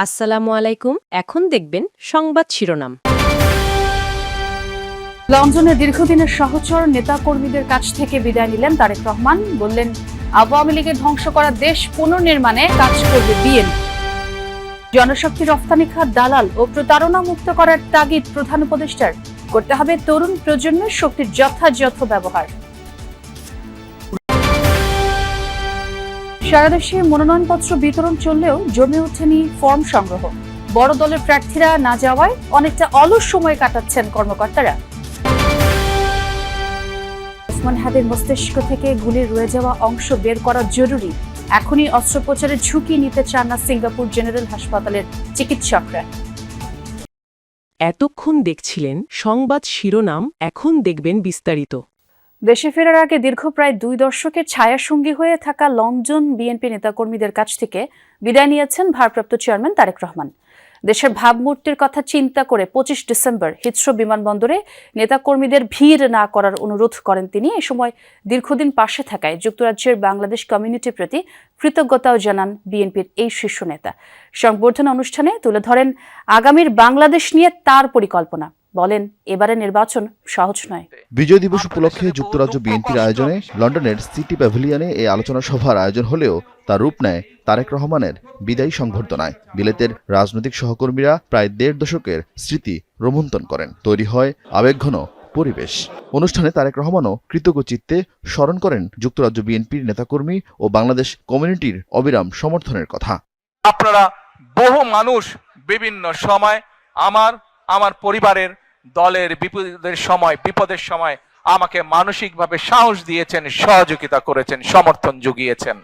আসসালামু আলাইকুম। এখন দেখবেন সংবাদ শিরোনাম। লন্ডনে দীর্ঘদিনের সহচর নেতাকর্মীদের কাছ থেকে বিদায় নিলেন তারেক রহমান। বললেন, আওয়ামী লীগের ধ্বংস করা দেশ পুনর্নির্মাণে কাজ করবে বিএনপি। জনশক্তি রফতানি খাত দালাল ও প্রতারণা মুক্ত করার তাগিদ প্রধান উপদেষ্টার। করতে হবে তরুণ প্রজন্মের শক্তির যথাযথ ব্যবহার। সারা দেশে মনোনয়নপত্র বিতরণ চললেও জমে ওঠেনি ফর্ম সংগ্রহ। বড় দলের প্রার্থীরা না যাওয়ায় অনেকটা অলস সময় কাটাচ্ছেন কর্মকর্তারা। ওসমান হাদির মস্তিষ্ক থেকে গুলির রয়ে যাওয়া অংশ বের করা জরুরি। এখনই অস্ত্রোপচারের ঝুঁকি নিতে চান না সিঙ্গাপুর জেনারেল হাসপাতালের চিকিৎসকরা। এতক্ষণ দেখছিলেন সংবাদ শিরোনাম, এখন দেখবেন বিস্তারিত। দেশে ফেরার আগে দীর্ঘ প্রায় 2 দশকের ছায়াসঙ্গী হয়ে থাকা লন্ডন বিএনপি নেতাকর্মীদের কাছ থেকে বিদায় নিয়েছেন ভারপ্রাপ্ত চেয়ারম্যান তারেক রহমান। দেশের ভাবমূর্তির কথা চিন্তা করে 25 ডিসেম্বর হিথ্রো বিমানবন্দরে নেতাকর্মীদের ভিড় না করার অনুরোধ করেন তিনি। এ সময় দীর্ঘদিন পাশে থাকায় যুক্তরাজ্যের বাংলাদেশ কমিউনিটির প্রতি কৃতজ্ঞতাও জানান বিএনপির এই শীর্ষ নেতা। সংবর্ধনা অনুষ্ঠানে তুলে ধরেন আগামীর বাংলাদেশ নিয়ে তার পরিকল্পনা। বলেন, এবারে নির্বাচন সহজ নয়। বিজয় দিবস উপলক্ষে যুক্তরাজ্য বিএনপির আয়োজনে লন্ডনের সিটি প্যাভিলিয়নে এই আলোচনা সভার আয়োজন হলেও তার রূপ নেয় তারেক রহমানের বিদায়ী সংবর্ধনায়। বিলেতের রাজনৈতিক সহকর্মীরা প্রায় 1.5 দশকের স্মৃতি রোমন্থন করেন। তৈরি হয় আবেগঘন পরিবেশ। অনুষ্ঠানে তারেক রহমানও কৃতজ্ঞ চিত্তে স্মরণ করেন যুক্তরাজ্য বিএনপির নেতাকর্মী ও বাংলাদেশ কমিউনিটির অবিরাম সমর্থনের কথা। আপনারা বহু মানুষ বিভিন্ন সময় আমার পরিবারের দলের বিপদের সময় আমাকে মানসিকভাবে সাহস দিয়েছেন, সহযোগিতা করেছেন, সমর্থন জুগিয়েছেন।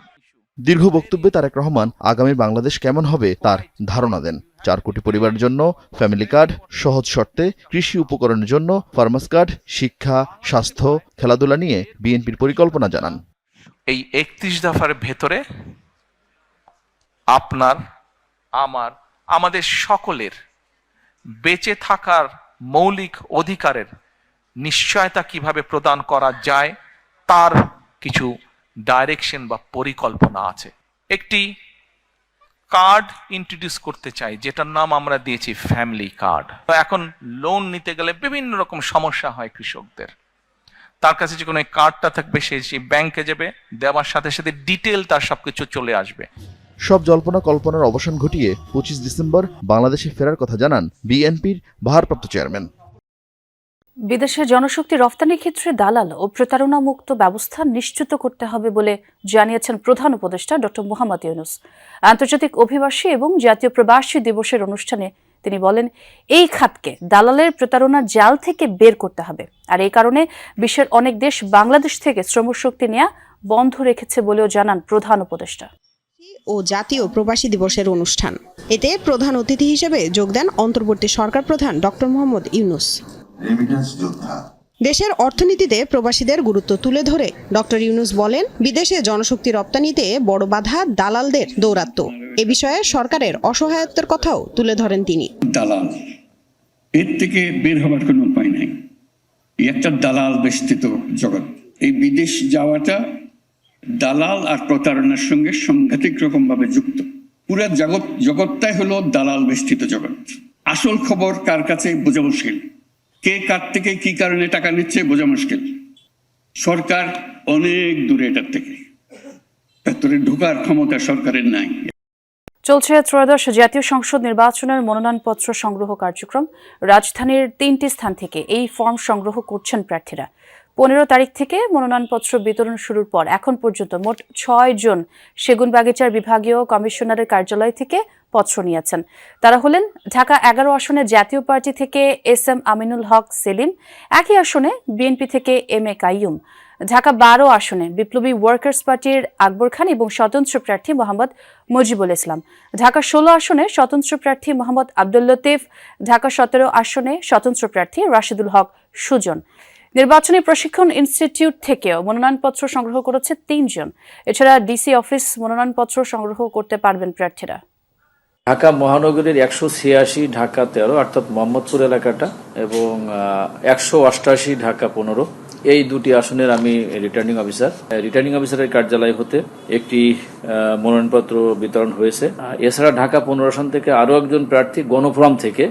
দীর্ঘ বক্তব্যে তারেক রহমান আগামী বাংলাদেশ কেমন হবে তার ধারণা দেন। 4 কোটি পরিবারের জন্য ফ্যামিলি কার্ড, সহজ শর্তে কৃষি উপকরণের জন্য ফার্মার্স কার্ড, শিক্ষা, স্বাস্থ্য, খেলাধুলা নিয়ে বিএনপির পরিকল্পনা জানান। এই 31 দফার ভেতরে আপনার, আমাদের সকলের বেঁচে থাকার মৌলিক অধিকারের নিশ্চয়তা কিভাবে প্রদান করা যায় তার কিছু ডাইরেকশন বা পরিকল্পনা আছে। একটি কার্ড ইন্ট্রোডিউস করতে চাই, যেটার নাম আমরা দিয়েছি ফ্যামিলি কার্ড। এখন লোন নিতে গেলে বিভিন্ন রকম সমস্যা হয় কৃষকদের। তার কাছে যে কোনো কার্ডটা থাকবে, সেই ব্যাংকে যাবে, দেওয়ার সাথে সাথে ডিটেল তার সবকিছু চলে আসবে। সব জল্পনা কল্পনার অবসান ঘটিয়ে 25 ডিসেম্বর বাংলাদেশে ফেরার কথা জানান বিএনপির ভারপ্রাপ্ত চেয়ারম্যান। বিদেশে জনশক্তি রফতানির ক্ষেত্রে দালাল ও প্রতারণা মুক্ত ব্যবস্থা নিশ্চিত করতে হবে বলে জানিয়েছেন প্রধান উপদেষ্টা ড. মোহাম্মদ ইউনূস। আন্তর্জাতিক অভিবাসী এবং জাতীয় প্রবাসী দিবসের অনুষ্ঠানে তিনি বলেন, এই খাতকে দালালের প্রতারণার জাল থেকে বের করতে হবে। আর এই কারণে বিশ্বের অনেক দেশ বাংলাদেশ থেকে শ্রমশক্তি নেওয়া বন্ধ রেখেছে বলেও জানান প্রধান উপদেষ্টা। ও জাতীয় প্রবাসী দিবসের অনুষ্ঠান, এতে প্রধান অতিথি হিসেবে যোগ দেন অন্তর্বর্তী সরকার প্রধান ড. মোহাম্মদ ইউনূস। দেশের অর্থনীতিতে প্রবাসীদের গুরুত্ব তুলে ধরে ড. ইউনূস বলেন, বিদেশে জনশক্তি রপ্তানিতে বড় বাধা দালালদের দৌরাত্ম্য। এ বিষয়ে সরকারের অসহায়তার কথাও তুলে ধরেন তিনি। দালাল, এর থেকে বের হবার কোনো উপায় নাই। একটা দালাল বেষ্টিত জগৎ। এই বিদেশ যাওয়াটা দালাল আর প্রতারণার সঙ্গে সাংঘাতিক রকম ভাবে যুক্ত। পুরা জগৎটাই হলো দালাল বেষ্টিত জগৎ। আসল খবর কার কাছে বোঝা মুশকিল, কে কার থেকে কি কারণে টাকা নিচ্ছে বোঝা মুশকিল। সরকার অনেক দূরে এটার থেকে, ভেতরে ঢোকার ক্ষমতা সরকারের নাই। চলছে ত্রয়োদশ জাতীয় সংসদ নির্বাচনের মনোনয়নপত্র সংগ্রহ কার্যক্রম। রাজধানীর 3টি স্থান থেকে এই ফর্ম সংগ্রহ করছেন প্রার্থীরা। 15 তারিখ থেকে মনোনয়নপত্র বিতরণ শুরুর পর এখন পর্যন্ত মোট 6 জন সেগুনবাগিচার বিভাগীয় কমিশনারের কার্যালয় থেকে পত্র নিয়েছেন। তারা হলেন ঢাকা 11 আসনে জাতীয় পার্টি থেকে SM আমিনুল হক সেলিম, একই আসনে বিএনপি থেকে MA কাইয়ুম, ঢাকা 12 আসনে বিপ্লবী ওয়ার্কার্স পার্টির আকবর খান এবং স্বতন্ত্র প্রার্থী মোহাম্মদ মুজিবুল ইসলাম, ঢাকা 16 আসনে স্বতন্ত্র প্রার্থী মোহাম্মদ আব্দুল লতিফ, ঢাকা 17 আসনে স্বতন্ত্র প্রার্থী রাশিদুল হক সুজন। নির্বাচনী প্রশিক্ষণ ইনস্টিটিউট থেকেও মনোনয়নপত্র সংগ্রহ করেছে 3 জন। এছাড়া ডিসি অফিস মনোনয়নপত্র সংগ্রহ করতে পারবেন প্রার্থীরা। ঢাকা মহানগরীর 186, ঢাকা 13 অর্থাৎ মোহাম্মদপুর এলাকাটা, এবং 188 ঢাকা 15, এই দুটি আসনের আমি রিটার্নিং অফিসার। রিটার্নিং অফিসারের কার্যালয় হতে একটি মনোনয়নপত্র বিতরণ হয়েছে। এছাড়া ঢাকা 15 আসন থেকে আরও একজন প্রার্থী গণফোরাম থেকে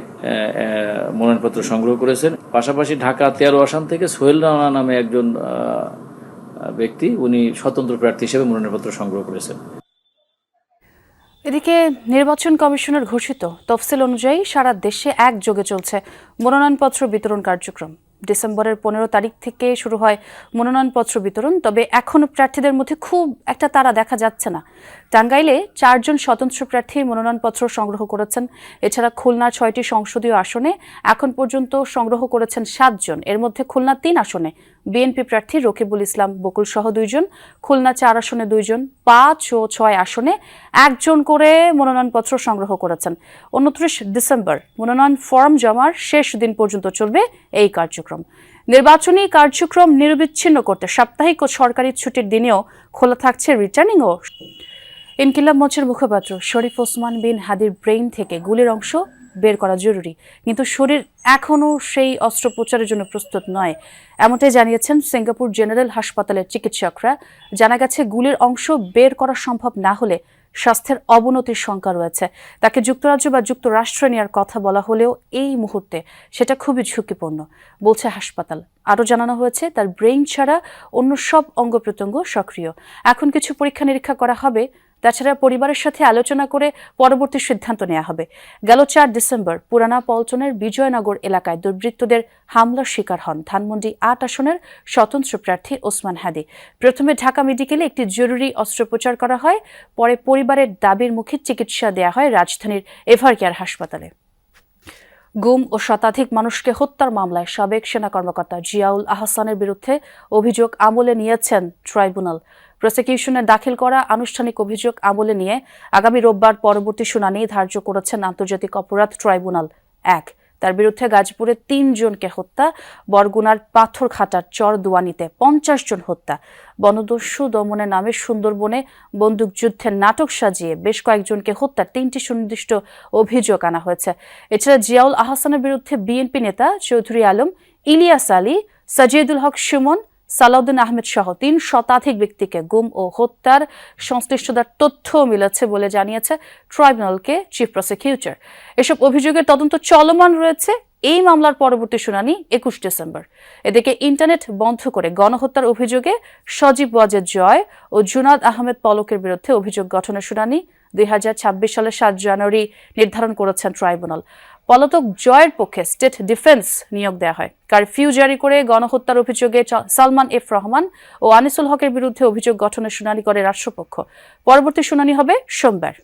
মনোনয়নপত্র সংগ্রহ করেছেন। পাশাপাশি ঢাকা 13 আসন থেকে সোহেল রানা নামে একজন ব্যক্তি, উনি স্বতন্ত্র প্রার্থী হিসেবে মনোনয়নপত্র সংগ্রহ করেছেন। এদিকে নির্বাচন কমিশনের ঘোষিত তফসিল অনুযায়ী সারা দেশে একযোগে চলছে মনোনয়নপত্র বিতরণ কার্যক্রম। ডিসেম্বরের 15 তারিখ থেকে শুরু হয় মনোনয়নপত্র বিতরণ, তবে এখনও প্রার্থীদের মধ্যে খুব একটা তাড়া দেখা যাচ্ছে না। টাঙ্গাইলে 4 জন স্বতন্ত্র প্রার্থী মনোনয়নপত্র সংগ্রহ করেছেন। এছাড়া খুলনার 6টি সংসদীয় আসনে এখন পর্যন্ত সংগ্রহ করেছেন 7 জন। এর মধ্যে খুলনা 3 আসনে বিএনপি প্রার্থী রকিবুল ইসলাম বকুল সহ 2 জন, খুলনা 4 আসনে 2 জন, 5 ও 6 আসনে 1 জন করে মনোনয়নপত্র সংগ্রহ করেছেন। 29 ডিসেম্বর মনোনয়ন ফর্ম জমার শেষ দিন পর্যন্ত চলবে এই কার্যক্রম। নির্বাচনী কার্যক্রম নিরবিচ্ছিন্ন করতে সাপ্তাহিক ও সরকারি ছুটির দিনেও খোলা থাকছে রিটার্নিং ও ইনকিলাব মঞ্চের মুখপাত্র শরীফ ওসমান বিন হাদির ব্রেইন থেকে গুলির অংশ বের করা জরুরি, কিন্তু শরীর এখনও সেই অস্ত্রোপচারের জন্য প্রস্তুত নয়, এমনটাই জানিয়েছেন সিঙ্গাপুর জেনারেল হাসপাতালের চিকিৎসকরা। জানা গেছে গুলির অংশ বের করা সম্ভব না হলে স্বাস্থ্যের অবনতির শঙ্কা রয়েছে। তাকে যুক্তরাজ্য বা যুক্তরাষ্ট্রে নেওয়ার কথা বলা হলেও এই মুহূর্তে সেটা খুবই ঝুঁকিপূর্ণ বলছে হাসপাতাল। আরও জানানো হয়েছে তার ব্রেইন ছাড়া অন্য সব অঙ্গ প্রত্যঙ্গ সক্রিয়। এখন কিছু পরীক্ষা নিরীক্ষা করা হবে, তাছাড়া পরিবারের সাথে আলোচনা করে পরবর্তী সিদ্ধান্ত নেওয়া হবে। গেল 4 ডিসেম্বর পুরানা পল্টনের বিজয়নগর এলাকায় দুর্বৃত্তদের হামলার শিকার হন ধানমন্ডি 8 আসনের স্বতন্ত্র প্রার্থী ওসমান হাদি। প্রথমে ঢাকা মেডিকেলে একটি জরুরি অস্ত্রোপচার করা হয়, পরে পরিবারের দাবির মুখে চিকিৎসা দেওয়া হয় রাজধানীর এভারকেয়ার হাসপাতালে। গুম ও শতাধিক মানুষকে হত্যার মামলায় সাবেক সেনা কর্মকর্তা জিয়াউল আহসানের বিরুদ্ধে অভিযোগ আমলে নিয়েছেন ট্রাইব্যুনাল। প্রসিকিউশনের দাখিল করা আনুষ্ঠানিক অভিযোগ আমলে নিয়ে আগামী রোববার পরবর্তী শুনানি ধার্য করেছেন আন্তর্জাতিক অপরাধ ট্রাইব্যুনাল 1। তার বিরুদ্ধে গাজীপুরে 3 জনকে হত্যা, বরগুনার পাথরঘাটার চরদুয়ানিতে 50 জন হত্যা, বনদস্যু দমনের নামে সুন্দরবনে বন্দুকযুদ্ধের নাটক সাজিয়ে বেশ কয়েকজনকে হত্যার 3টি সুনির্দিষ্ট অভিযোগ আনা হয়েছে। এছাড়া জিয়াউল আহসানের বিরুদ্ধে বিএনপি নেতা চৌধুরী আলম, ইলিয়াস আলী, সাজিদুল হক সুমন, সালাউদ্দিন আহমেদ সহ 3 শতাধিক ব্যক্তিকে গুম ও হত্যার সংশ্লিষ্টতার তথ্য মিলেছে বলে জানিয়েছে ট্রাইব্যুনালকে চিফ প্রসিকিউটর। এসব অভিযোগের তদন্ত চলমান রয়েছে। এই মামলার পরবর্তী শুনানি 21 ডিসেম্বর। এদিকে ইন্টারনেট বন্ধ করে গণহত্যার অভিযোগে সজীব ওয়াজেদ জয় ও জুনাদ আহমেদ পলকের বিরুদ্ধে অভিযোগ গঠনের শুনানি 2026 সালের 7 জানুয়ারি নির্ধারণ করেছেন ট্রাইব্যুনাল। পলাতক জয়ের পক্ষে স্টেট ডিফেন্স নিয়োগ দেওয়া হয়। কারফিউ জারি করে গণহত্যার অভিযোগে সালমান এফ রহমান ও আনিসুল হকের বিরুদ্ধে অভিযোগ গঠনের শুনানি করে রাষ্ট্রপক্ষ। পরবর্তী শুনানি হবে সোমবার।